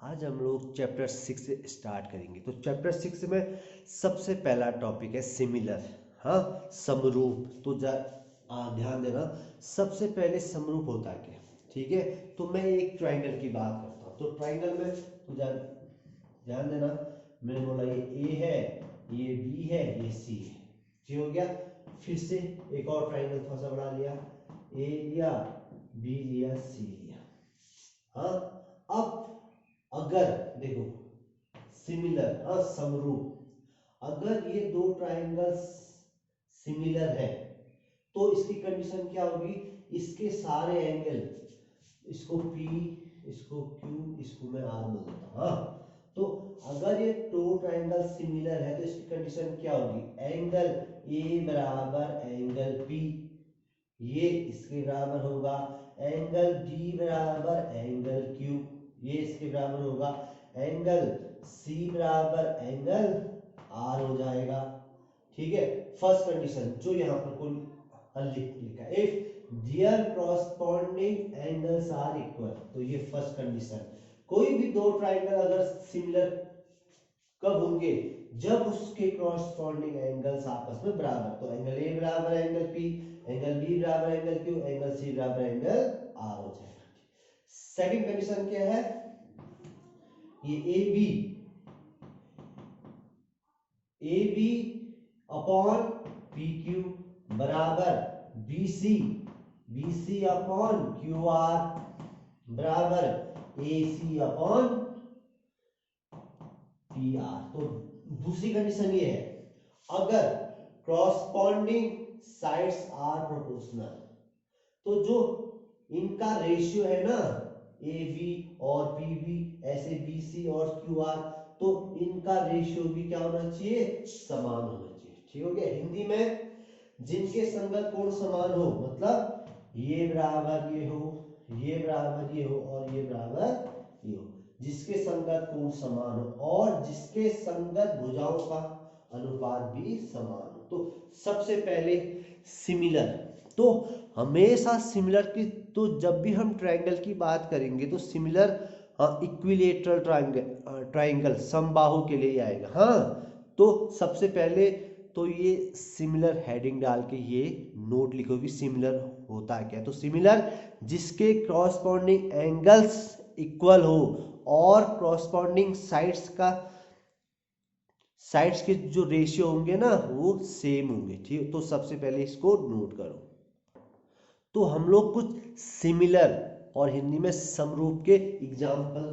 आज हम लोग चैप्टर 6 से स्टार्ट करेंगे। तो चैप्टर 6 में सबसे पहला टॉपिक है सिमिलर, हाँ समरूप। तो ध्यान देना, सबसे पहले समरूप होता है क्या, ठीक है। तो मैं एक ट्राइंगल की बात करता हूँ। तो ट्राइंगल में तो ध्यान देना, मैंने बोला ये ए है, ये बी है, ये सी है, ठीक हो गया। फिर से एक और ट्राइंगल थोड़ा सा बना लिया, ए लिया, बी लिया, सी लिया, हाँ। अब अगर देखो सिमिलर, हाँ समरूप, अगर ये दो ट्राइंगल्स सिमिलर है तो इसकी कंडीशन क्या होगी, इसके सारे एंगल, इसको P, इसको Q, इसको मैं R बोल देता हूँ, हाँ। तो अगर ये दो ट्राइंगल सिमिलर है तो इसकी कंडीशन क्या होगी, एंगल A बराबर एंगल P, ये इसके बराबर होगा, एंगल D बराबर एंगल Q, ये इसके बराबर होगा, एंगल C बराबर एंगल R हो जाएगा, ठीक है। फर्स्ट कंडीशन जो यहाँ पर कोई लिखा है, if their corresponding angles are equal, तो ये फर्स्ट कंडीशन। कोई भी दो ट्राइंगल अगर सिमिलर कब होंगे, जब उसके कॉरस्पॉन्डिंग एंगल्स आपस में बराबर। तो एंगल ए बराबर एंगल पी, एंगल बी बराबर एंगल क्यू, एंगल सी बराबर एंगल आर हो जाएगा। सेकंड कंडीशन क्या है, ये A B upon P Q बराबर B C upon Q R बराबर A C upon P R. तो दूसरी कंडीशन ये है, अगर क्रॉसपॉन्डिंग साइड्स आर प्रोपोर्शनल, तो जो इनका रेशियो है ना, ए बी और पी बी, ऐसे बी सी और क्यू आर, तो इनका रेशियो भी क्या होना चाहिए, समान होना चाहिए, ठीक हो गया। हिंदी में जिनके संगत कोण समान हो, मतलब ये बराबर ये हो, ये बराबर ये हो और ये बराबर ये हो, जिसके संगत कोण समान हो और जिसके संगत भुजाओं का अनुपात भी समान हो। तो सबसे पहले सिमिलर, तो हमेशा सिमिलर की, तो जब भी हम ट्रायंगल की बात करेंगे तो सिमिलर इक्विलेटरल ट्रायंगल समबाहु के लिए आएगा, हाँ। तो सबसे पहले तो ये सिमिलर हेडिंग डाल के ये नोट लिखोगे, सिमिलर होता है क्या। तो सिमिलर जिसके क्रॉसपॉन्डिंग एंगल्स इक्वल हो और क्रॉसपॉन्डिंग साइड्स के जो रेशियो होंगे ना वो सेम होंगे, ठीक। तो सबसे पहले इसको नोट करो। तो हम लोग कुछ सिमिलर और हिंदी में समरूप के एग्जाम्पल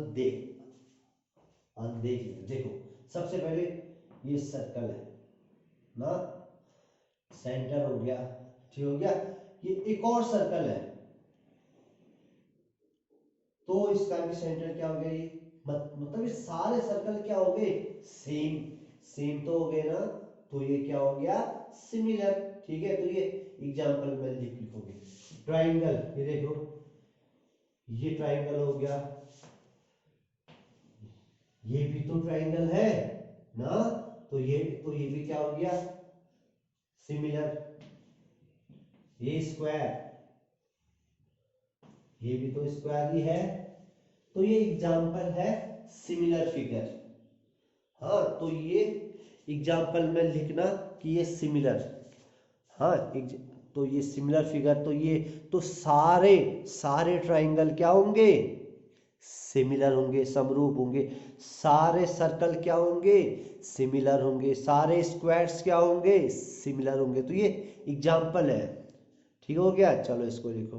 देखो। सबसे पहले ये सर्कल है ना, सेंटर हो गया, ठीक हो गया। ये एक और सर्कल है, तो इसका भी सेंटर क्या हो गया, ये मतलब ये सारे सर्कल क्या हो गए, सेम तो हो गए ना। तो ये क्या हो गया, सिमिलर, ठीक है। तो ये एग्जांपल में लिखोगे। ट्राइंगल, ये देखो, ये ट्राइंगल हो गया, ये भी तो ट्राइंगल है ना। तो ये भी क्या हो गया, सिमिलर। ये स्क्वायर, ये भी तो स्क्वायर ही है। तो ये एग्जांपल है सिमिलर फिगर, हाँ। तो ये एग्जाम्पल में लिखना कि ये सिमिलर, हाँ। तो ये सिमिलर फिगर, तो ये तो सारे सारे ट्राइंगल क्या होंगे, सिमिलर होंगे, समरूप होंगे। सारे सर्कल क्या होंगे, सिमिलर होंगे। सारे स्क्वायर्स क्या होंगे, सिमिलर होंगे। तो ये एग्जाम्पल है, ठीक हो गया। चलो इसको लिखो।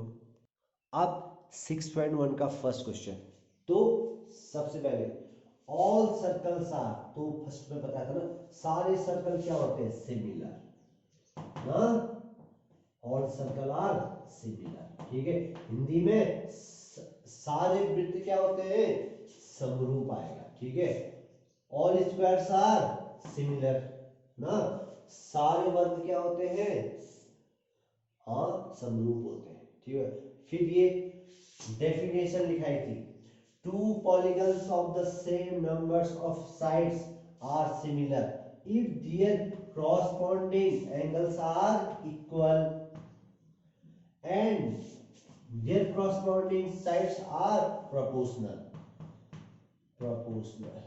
अब 6.1 का फर्स्ट क्वेश्चन। तो सबसे पहले ऑल सर्कल्स आर, तो फर्स्ट में बताया था ना, सारे सर्कल क्या होते हैं, सिमिलर ना। ऑल सर्कल आर सिमिलर, ठीक है। हिंदी में सारे वृत्त क्या होते हैं, समरूप आएगा, ठीक है। ऑल स्क्वायर्स आर सिमिलर ना। सारे वर्ग क्या होते हैं, हाँ समरूप होते हैं, ठीक है। फिर ये डेफिनेशन लिखाई थी, two polygons of the same numbers of sides are similar if their corresponding angles are equal and their corresponding sides are proportional, proportional.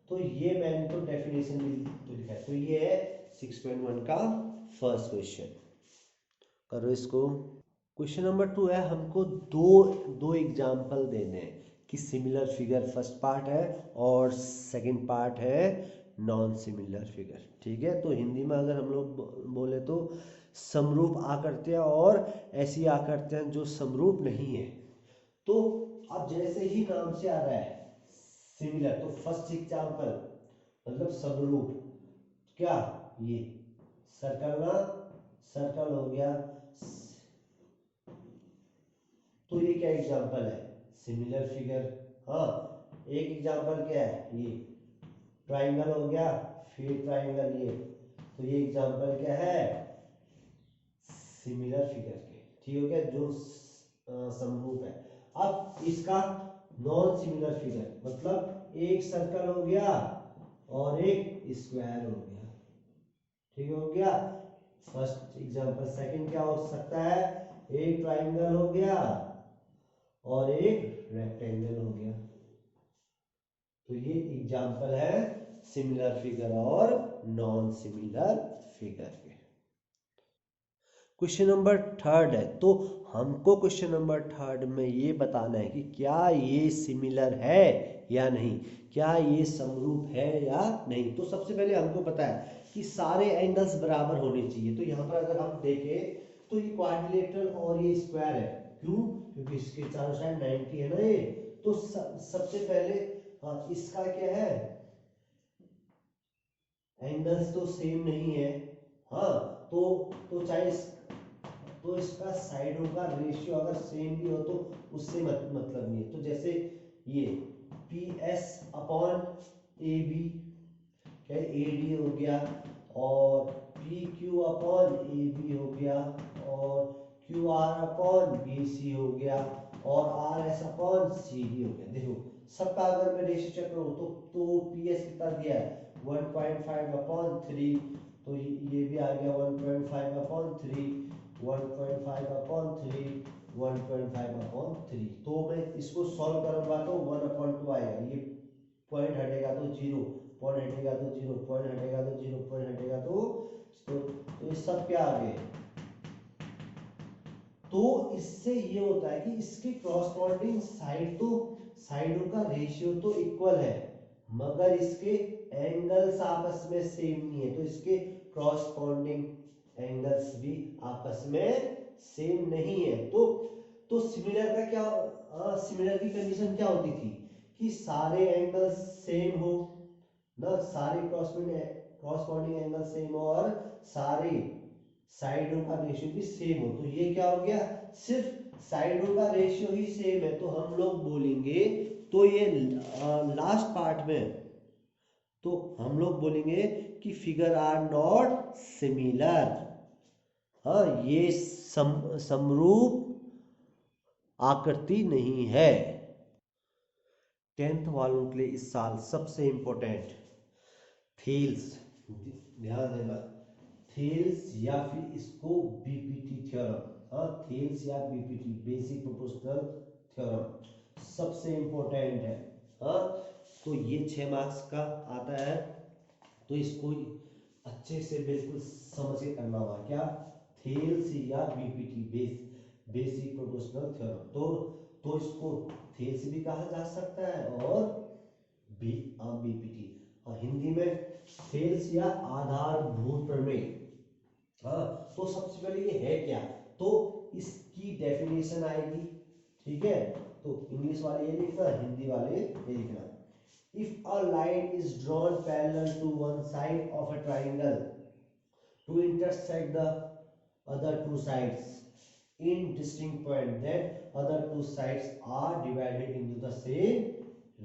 तो ये मैंने तो डेफिनेशन भी तो लिखा है। तो ये है 6.1 का फर्स्ट क्वेश्चन। करो इसको। क्वेश्चन नंबर 2 है, हमको दो दो एग्जाम्पल देने हैं कि सिमिलर फिगर फर्स्ट पार्ट है और सेकंड पार्ट है नॉन सिमिलर फिगर। ठीक है, तो हिंदी में अगर हम लोग बोले तो समरूप आकृतियां और ऐसी आकृतियां जो समरूप नहीं है। तो अब जैसे ही नाम से आ रहा है सिमिलर, तो फर्स्ट एग्जाम्पल मतलब समरूप, क्या ये सर्कल ना, सर्कल हो गया। तो ये क्या एग्जाम्पल है, सिमिलर फिगर। हाँ, एक एग्जाम्पल क्या है, ये ट्राइंगल हो गया, फिर ट्राइंगल ये। तो ये एग्जाम्पल क्या है, सिमिलर फिगर के। ठीक हो गया, जो समरूप है। अब इसका नॉन सिमिलर फिगर मतलब एक सर्कल हो गया और एक स्क्वायर हो गया। ठीक हो गया फर्स्ट एग्जाम्पल। सेकंड क्या हो सकता है, एक ट्राइंगल हो गया और एक रेक्टेंगल हो गया। तो ये एग्जाम्पल है सिमिलर फिगर और नॉन सिमिलर फिगर के। क्वेश्चन नंबर 3 है, तो हमको क्वेश्चन नंबर 3 में ये बताना है कि क्या ये सिमिलर है या नहीं, क्या ये समरूप है या नहीं। तो सबसे पहले हमको पता है कि सारे एंगल्स बराबर होने चाहिए। तो यहाँ पर अगर हम देखें तो ये क्वाड्रिलेटरल और ये स्क्वायर है। क्यों, क्योंकि इसके चारों साइड 90 है ना ये। तो सबसे पहले इसका क्या है, एंगल्स तो सेम नहीं है। हाँ, तो चाहे तो इसका साइडों का रेशियो अगर सेम भी हो तो उससे मतलब नहीं है। तो जैसे ये P S upon A B, क्या ए डी हो गया, और P Q upon A B हो गया, और Q R upon B C हो गया, और R S upon C D हो गया। देखो सबका अगर मैं रेशियो चेक करूँ तो पी एस कितना दिया है 1.5 अपॉन 3, तो ये भी आ गया 1.5 अपॉन 3, 1.5 अपॉन 3, 1.5 अपॉन 3। तो मैं इसको सॉल्व करूंगा तो 1/2 आएगा। ये पॉइंट हटेगा तो 0, पॉइंट हटेगा तो 0, पॉइंट हटेगा तो 0, पॉइंट हटेगा तो ये सब क्या आ गए। तो इससे ये होता है कि इसके क्रॉसपॉन्डिंग साइड तो साइडों का रेशियो तो इक्वल है, मगर इसके एंगल्स आपस में सेम नहीं है। तो इसके क्रॉसपॉन्डिंग एंगल्स भी आपस में सेम नहीं है। तो सिमिलर का क्या, सिमिलर की कंडीशन क्या होती थी कि सारे एंगल्स सेम हो ना, सारे क्रॉसपॉन्डिंग एंगल सेम हो और सारे साइडों का रेशियो भी सेम हो। तो ये क्या हो गया, सिर्फ साइडों का रेशियो ही सेम है। तो हम लोग बोलेंगे, तो ये लास्ट पार्ट में तो हम लोग बोलेंगे कि फिगर आर नॉट सिमिलर। हाँ, ये समरूप आकृति नहीं है। 10th वालों के लिए इस साल सबसे इंपॉर्टेंट थेल्स, ध्यान देना, थेल्स या फिर इसको बीपीटी थ्योरम। हाँ, थेल्स या बीपीटी बेसिक प्रोपोर्शनल थ्योरम सबसे इंपॉर्टेंट है। हाँ, तो ये 6 मार्क्स का आता है। तो इसको अच्छे से बिल्कुल समझ के करना होगा, क्या थेल्स या बीपीटी बेसिक प्रोपोर्शनल थ्योरम। तो इसको थेल्स भी कहा जा सकता है और बीपीटी, और हिंदी में थेल्स या आधारभूत प्रमेय। हाँ, तो सबसे पहले ये है क्या, तो इसकी डेफिनेशन आएगी। ठीक है, तो इंग्लिश वाले ये लिखना, हिंदी वाले ये लिखना। If a line is drawn parallel to one side of a triangle to intersect the other two sides in distinct point, then other two sides are divided into the same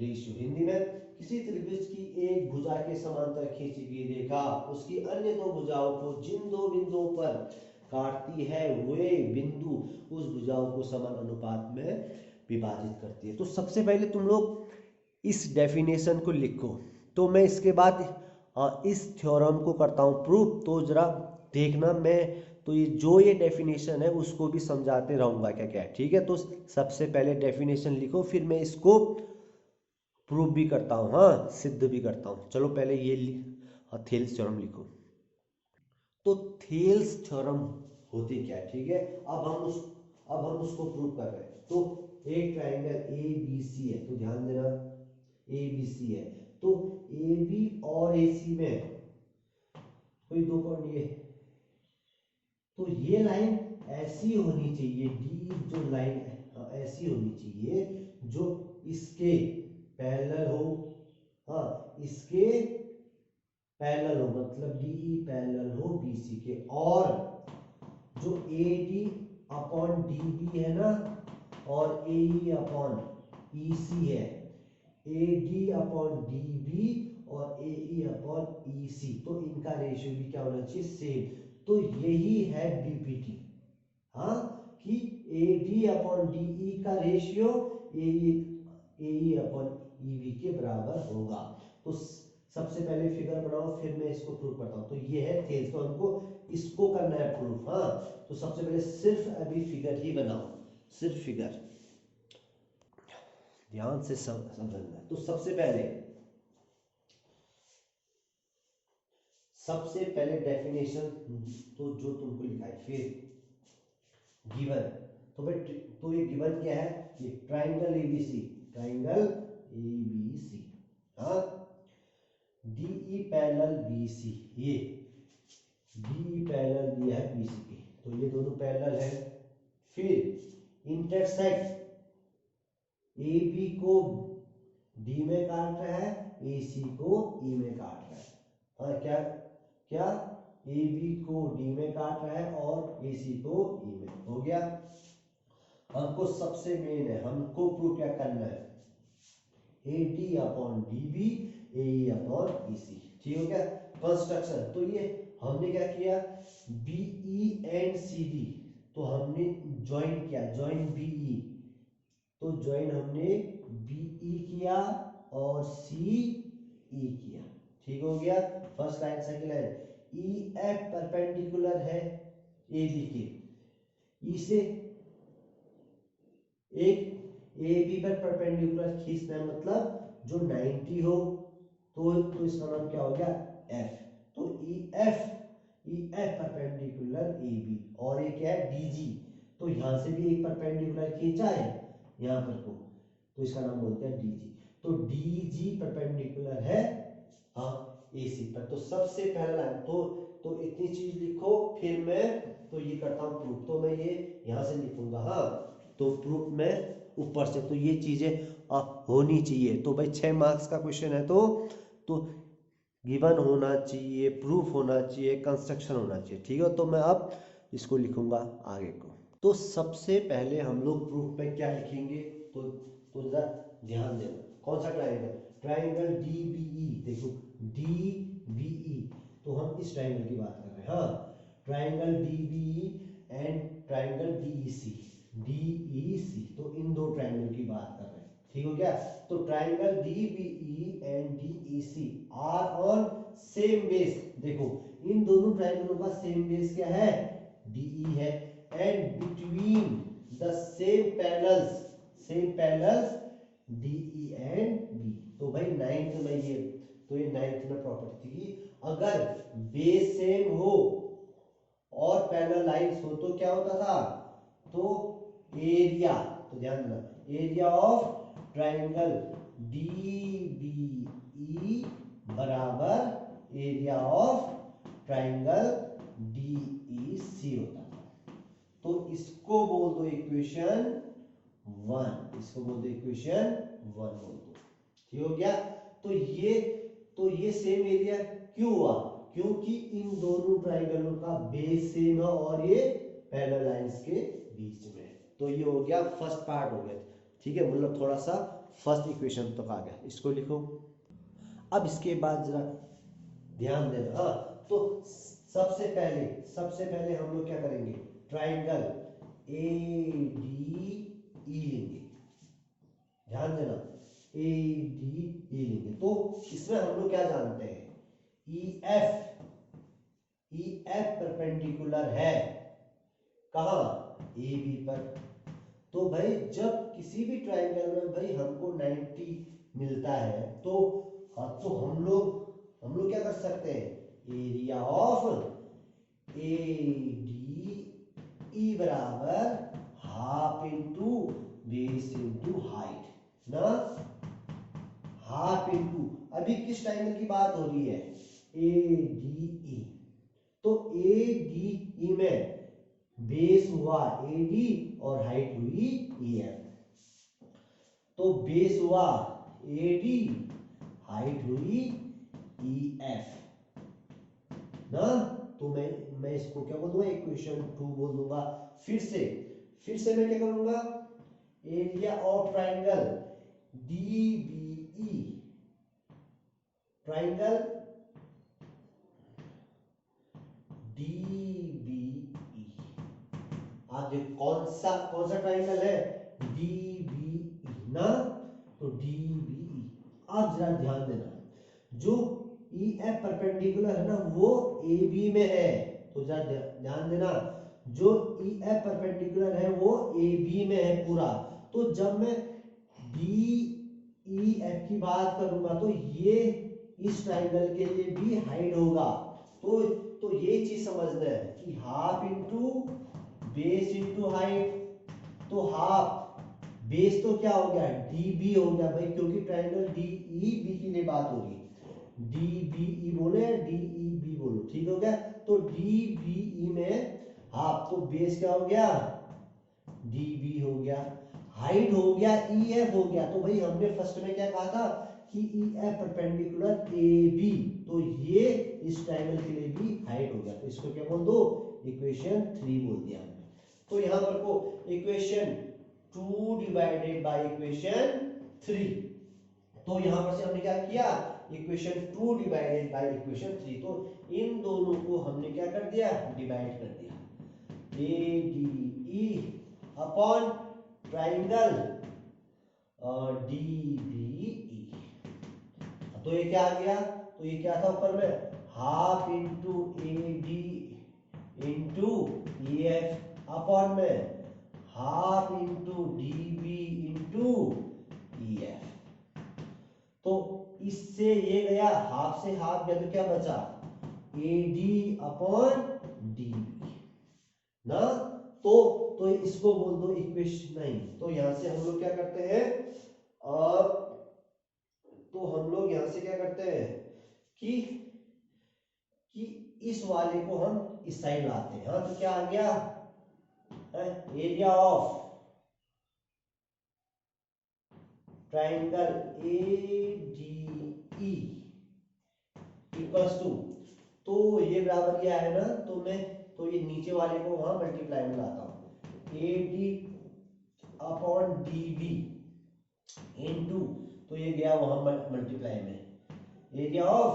ratio। Hindi में किसी त्रिभुज की एक भुजा के समांतर खींची गई रेखा उसकी अन्य दो भुजाओं को जिन दो बिंदुओं पर काटती है वे बिंदु उस भुजाओं को समान अनुपात में विभाजित करती है। तो सबसे पहले तुम लोग इस डेफिनेशन को लिखो, तो मैं इसके बाद इस थ्योरम को करता हूँ प्रूफ। तो जरा देखना, मैं तो ये डेफिनेशन है उसको भी समझाते रहूंगा क्या क्या है। ठीक है, तो सबसे पहले डेफिनेशन लिखो, फिर मैं इसको प्रूफ भी करता हूँ, हाँ सिद्ध भी करता हूँ। चलो पहले ये थेल्स थ्योरम लिखो। तो थेल्स थ्योरम होती क्या है, ठीक है। अब हम उसको प्रूव कर रहे हैं। तो एक ट्राइंगल ए बी सी है, तो ध्यान देना ए बी सी है, तो ए बी और ए सी में कोई दो पॉइंट ये, तो ये लाइन ऐसी होनी चाहिए, डी जो लाइन है ऐसी होनी चाहिए जो इसके पैरेलल हो, हाँ इसके पैरेलल हो, मतलब डीई पैरेलल हो बीसी के, और जो A D upon D B है ना, और A E upon E C है, A D upon D B और A E upon E C, तो इनका रेशियो भी क्या होना चाहिए, सेम। तो यही है डीपीटी, हाँ, कि ए डी अपॉन डी ई का ratio A E upon E B के बराबर होगा। तो सबसे पहले फिगर बनाओ, फिर मैं इसको प्रूव करता हूं। तो ये है थेल्स, तो हमको इसको करना है प्रूफ, हाँ। तो सबसे पहले सिर्फ अभी फिगर ही बनाओ, सिर्फ फिगर, ध्यान से समझना है। तो सबसे पहले डेफिनेशन तो जो तुमको लिखा है, फिर गिवन, तो भाई तो ये गिवन क्या है, ये ट्राइंगल एबीसी, ट्राइंगल एबीसी, हाँ, डीई पैरेलल बीसी, ये डीई पैरेलल दिया है बीसी के, तो ये दोनों पैरेलल है। फिर इंटरसेक्ट ए बी को डी में काट रहा है, ए सी को ई में काट रहा है, हाँ क्या क्या, ए बी को डी में काट रहा है और ए सी को ई में, हो गया। हमको सबसे मेन है, हमको प्रूव क्या करना है, A D upon D B A E upon E C, ठीक हो गया। कंस्ट्रक्शन, तो ये हमने क्या किया, B E and C D, तो हमने ज्वाइन किया, ज्वाइन बी ई, तो ज्वाइन हमने बीई किया और सी ई किया, ठीक हो गया। फर्स्ट लाइन, सेकंड लाइन, ई एफ परपेंडिकुलर है ए बी के, ई से एक ए बी पर परपेंडिकुलर खींचना है, मतलब जो 90 हो, तो इसका नाम क्या हो गया, एफ। तो E F perpendicular A B, और ये क्या है, डी जी, तो यहां से भी एक परपेंडिकुलर खींचा है यहाँ पर को, तो इसका नाम बोलते हैं डीजी। तो डीजी परपेंडिकुलर है, हाँ, एसी पर। तो सबसे पहला लाइन, तो इतनी चीज लिखो, फिर मैं तो ये करता हूँ प्रूफ, तो मैं ये यहाँ से लिखूंगा, हाँ, तो प्रूफ में ऊपर से, तो ये चीजें होनी चाहिए। तो भाई 6 मार्क्स का क्वेश्चन है, तो गिवन होना चाहिए, प्रूफ होना चाहिए, कंस्ट्रक्शन होना चाहिए, ठीक है। तो मैं अब इसको लिखूंगा आगे को। तो सबसे पहले हम लोग प्रूफ में क्या लिखेंगे, तो जरा ध्यान देना, कौन सा triangle, triangle D B E, देखो डी बी ई, तो हम इस ट्राइंगल की बात कर रहे हैं, हाँ, triangle D B E and triangle D E C, D E C, तो इन दो ट्राइंगल की बात कर रहे हैं, ठीक हो गया। तो triangle D B E and D E C are on same base, देखो इन दोनों ट्राइंगलों का सेम बेस क्या है, डीई है, and between the same parallels DE and B. तो भाई नाइन्थ में ये, तो ये नाइन्थ में प्रॉपर्टी थी, अगर बेस सेम हो और पैरेलल लाइंस हो तो क्या होता था, तो एरिया, तो ध्यान देना, area of triangle D B E बराबर area of triangle D E C होता था। तो इसको बोल दो इक्वेशन 1, इसको बोल दो इक्वेशन 1 बोल दो, ठीक हो गया। तो ये सेम एरिया क्यों हुआ, क्योंकि इन दोनों ट्राइंगलों का बेस सेम है और ये पैरेलल लाइंस के बीच में। तो ये हो गया फर्स्ट पार्ट हो गया, ठीक है, मतलब थोड़ा सा फर्स्ट इक्वेशन तक आ गया, इसको लिखो। अब इसके बाद जरा ध्यान देना, हाँ, तो सबसे पहले हम लोग क्या करेंगे, ट्राइंगल ए डी ई लेंगे, ध्यान देना, ए डी ई लेंगे। तो इसमें हम लोग क्या जानते हैं, ई एफ परपेंडिकुलर है कहां, ए बी पर। तो भाई जब किसी भी ट्राइंगल में भाई हमको 90 मिलता है तो तो हम लोग क्या कर सकते हैं, area of A D E बराबर half into base into height ना, हाफ इंटू, अभी किस ट्रायंगल की बात हो रही है, ए डी ई, तो ए डी ई में बेस हुआ ए डी और हाइट हुई ई एफ, तो बेस हुआ ए डी, हाइट हुई ई एफ ना, तो मैं इसको क्या बोल दूंगा, इक्वेशन 2 बोल दूंगा। फिर से मैं क्या करूंगा, area of triangle DBE, triangle DBE, आप देखो कौन सा ट्राइंगल है, डीबीई ना, तो डीबीई, आप जरा ध्यान देना, जो ई एफ परपेंडिकुलर है ना वो ए बी में है, तो जरा ध्यान देना, जो ई एफ परपेंडिकुलर है वो ए बी में है पूरा, तो जब मैं डी ई एफ की बात करूंगा तो ये इस ट्राइंगल के लिए भी हाइट होगा, तो ये चीज समझना है कि half into base into height, तो हाफ बेस तो क्या हो गया, डी बी हो गया भाई, क्योंकि ट्राइंगल डी ई बी के लिए बात हो रही है, डी बी ई बोले डी ई बी बोलो, ठीक हो गया, तो डी बी ई में हाफ, तो बेस क्या हो गया, डी बी हो गया, हाइट हो गया ई एफ हो गया, तो भाई हमने फर्स्ट में क्या कहा था कि E F perpendicular A B, तो ये इस ट्रायंगल के लिए भी हाइट हो गया, तो इसको क्या बोल दो, इक्वेशन 3 बोल दिया हमने। तो यहां पर को इक्वेशन 2 डिवाइडेड बाय इक्वेशन 3, तो यहां पर से हमने क्या किया, इक्वेशन 2 डिवाइडेड बाय इक्वेशन 3, तो इन दोनों को हमने क्या कर दिया, डिवाइड कर दिया, A D E upon triangle D B E, तो ये क्या आ गया, तो ये क्या था ऊपर में, half into A D into E F upon में half into D B into E F, तो इससे ये गया, हाफ से हाफ गया तो क्या बचा, A D upon D B ना, तो इसको बोल दो इक्वेशन 9, तो यहां से हम लोग क्या करते हैं, तो हम लोग यहां से क्या करते हैं कि इस वाले को हम इस साइड लाते हैं, हाँ, तो क्या आ गया, area of triangle A D E equals to, तो ये बराबर ये आया ना, तो ये नीचे वाले को वहां मल्टीप्लाई में लाता हूं, A D upon D B into, तो ये गया वहां मल्टीप्लाई में, एरिया ऑफ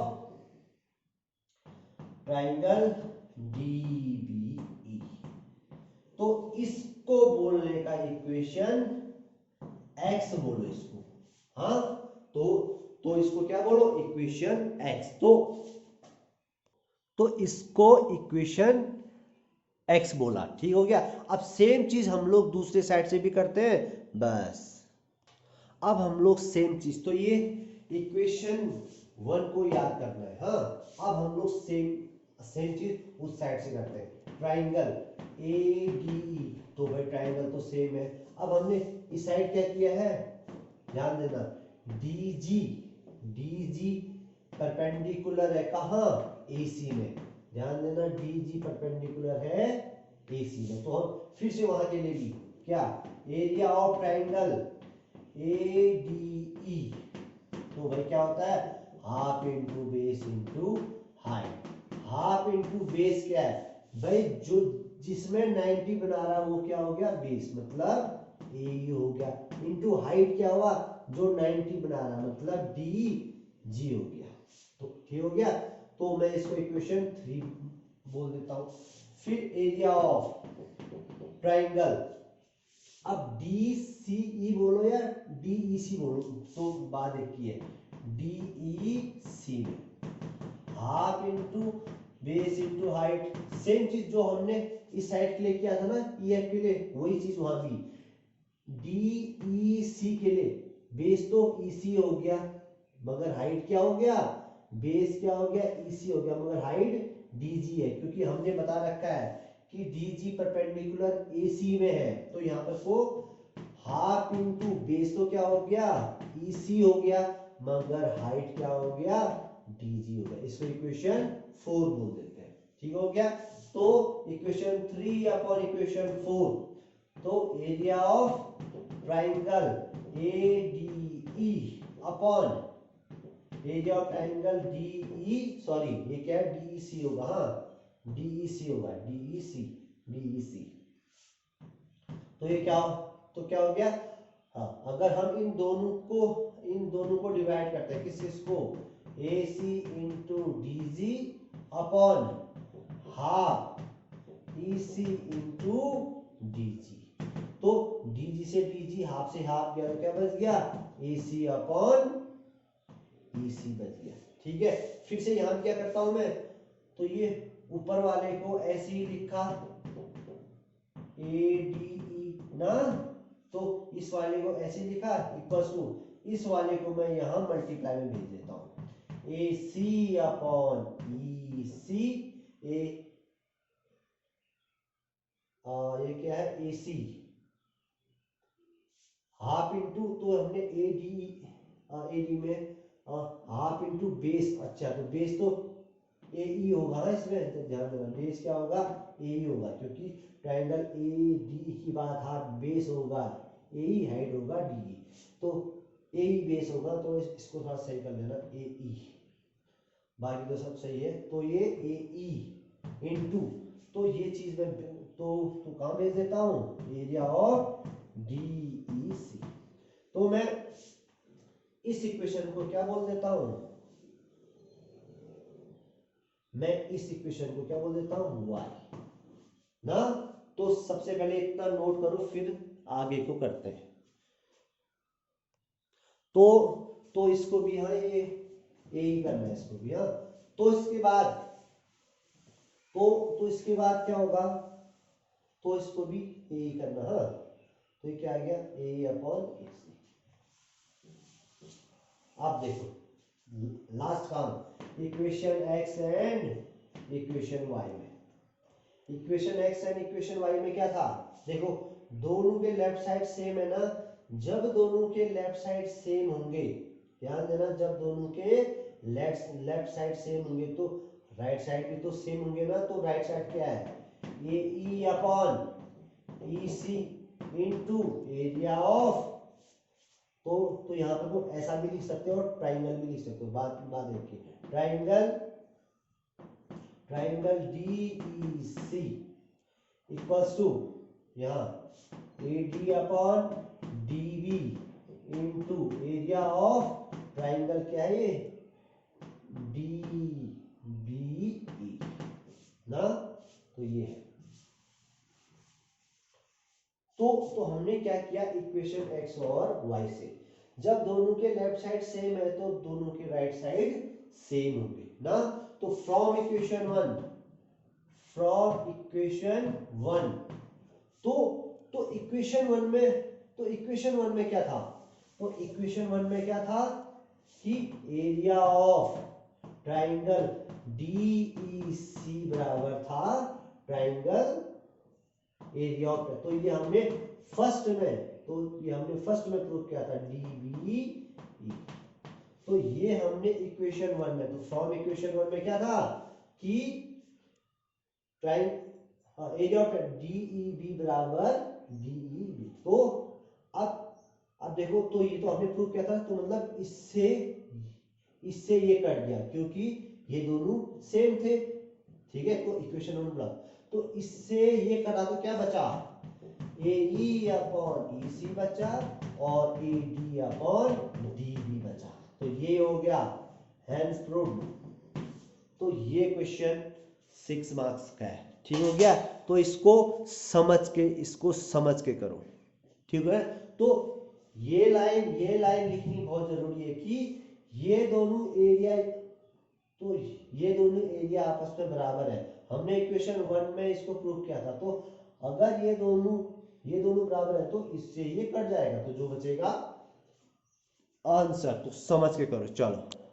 ट्राइंगल डीबीई, तो इसको बोलने का इक्वेशन एक्स बोलो इसको, हाँ, तो इसको क्या बोलो, इक्वेशन एक्स, तो इसको इक्वेशन एक्स बोला, ठीक हो गया। अब सेम चीज हम लोग दूसरे साइड से भी करते हैं, बस अब हम लोग सेम चीज, तो ये इक्वेशन 1 को याद करना है, हाँ, अब हम लोग सेम चीज उस साइड से करते हैं, ट्राइंगल ए डी ई, तो भाई ट्राइंगल तो सेम है, अब हमने इस साइड क्या किया है, ध्यान देना, डी जी परपेंडिकुलर है कहाँ, AC में, ध्यान देना, डी जी परपेंडिकुलर है AC में, तो हम फिर से वहां के लिए भी क्या, एरिया ऑफ ट्राइंगल ADE, तो भाई क्या होता है, half into base into height, half into base क्या है भाई, जो जिसमें 90 बना रहा वो क्या हो गया, बेस मतलब ए हो गया, इंटू हाइट क्या हुआ, जो 90 बना रहा मतलब DG हो गया, तो ठीक हो गया, तो मैं इसको इक्वेशन 3 बोल देता हूं। फिर एरिया ऑफ ट्राइंगल, अब DCE बोलो या DEC बोलो, तो बात एक ही है, DEC में half into base into height, same चीज जो हमने इस साइड के लिए किया था ना EF के लिए, वही चीज वहां भी, DEC के लिए बेस तो ईसी हो गया मगर हाइट क्या हो गया, बेस क्या हो गया, ईसी हो गया मगर हाइट डीजी है, क्योंकि हमने बता रखा है कि डीजी परपेंडिकुलर एसी में है। तो यहाँ पर को हाफ इंटू बेस तो क्या हो गया, ईसी हो गया मगर हाइट क्या हो गया, डीजी हो गया। इसको इक्वेशन 4 बोल देते हैं। ठीक हो गया। तो इक्वेशन 3 अपॉन इक्वेशन 4, तो area of triangle ADE upon area of triangle DE, sorry ये क्या है, DEC होगा, हाँ DEC होगा, DEC। तो ये क्या, तो क्या हो गया, हाँ अगर हम इन दोनों को डिवाइड करते हैं, किस को, AC into DG upon half EC into DG, तो DG से DG हाफ से हाफ गया तो क्या बच गया, AC अपॉन EC बच गया। ठीक है, फिर से यहां क्या करता हूं मैं, तो ये ऊपर वाले को ऐसे ही लिखा ADE ना, तो इस वाले को ऐसे लिखा इक्वल्स टू, इस वाले को मैं यहां मल्टीप्लाई में भेज देता हूं, AC अपॉन EC, ये क्या है AC हाफ इंटू, तो हमने AD में हाफ इंटू बेस, अच्छा तो बेस तो AE होगा ना, इसमें तो ध्यान देना बेस क्या होगा, AE होगा, क्योंकि ट्राइंगल ADE की बात हाफ बेस होगा, AE हाइट होगा DE, तो AE बेस होगा, तो इसको थोड़ा सही कर लेना AE, बाकी तो सब सही है। तो ये AE इंटू, तो ये चीज मैं तो कहाँ भेज देता हूँ, एरिया ऑफ DEC। तो मैं इस इक्वेशन को क्या बोल देता हूं, मैं इस इक्वेशन को क्या बोल देता हूं, y ना। तो सबसे पहले इतना नोट करो, फिर आगे को करते हैं। तो इसको भी, हाँ ये ही करना है, इसको भी, हाँ। तो इसके बाद तो इसके बाद क्या होगा, तो इसको भी ए करना, हाँ। तो ये क्या आ गया, ए अपॉन AC। आप देखो लास्ट काम, equation x and equation y में, equation x and equation y में क्या था, देखो दोनों के लेफ्ट साइड सेम है ना, जब दोनों के लेफ्ट साइड सेम होंगे, ध्यान देना, जब दोनों के लेफ्ट साइड सेम होंगे तो राइट साइड भी तो सेम होंगे ना, तो राइट साइड क्या है, ये E upon EC into area of, तो यहाँ पे तो ऐसा भी लिख सकते हो और ट्राइंगल भी लिख सकते हो, बात देखिए, ट्राइंगल DEC इक्वल्स टू यहाँ AD upon DB into area of triangle क्या है ये, DBE ना, तो ये है। तो हमने क्या किया, इक्वेशन x और y से, जब दोनों के लेफ्ट साइड सेम है तो दोनों के राइट साइड सेम होंगे ना। तो फ्रॉम इक्वेशन 1, तो इक्वेशन 1 में क्या था, तो इक्वेशन 1 में क्या था कि एरिया ऑफ ट्राइंगल DEC बराबर था ट्राइंगल एरिया ऑफ, तो ये हमने फर्स्ट में प्रूव किया था DBE। तो ये हमने इक्वेशन 1 में, तो फ्रॉम इक्वेशन 1 में क्या था कि एरिया ऑफ DEB बराबर DEB। तो अब देखो, तो ये तो हमने प्रूव किया था, तो मतलब इससे ये कट गया क्योंकि ये दोनों सेम थे। ठीक है, तो इक्वेशन 1 प्लस, तो इससे ये कटा तो क्या बचा, AE अपॉन EC बचा और AD अपॉन DB बचा, तो ये हो गया हेंस प्रूव्ड। तो ये क्वेश्चन 6 मार्क्स का है। ठीक हो गया, तो इसको समझ के करो। ठीक है, तो ये लाइन लिखनी बहुत जरूरी है कि ये दोनों एरिया आपस में बराबर है। हमने इक्वेशन 1 में इसको प्रूव किया था, तो अगर ये दोनों बराबर है तो इससे ये कट जाएगा, तो जो बचेगा आंसर तो समझ के करो चलो।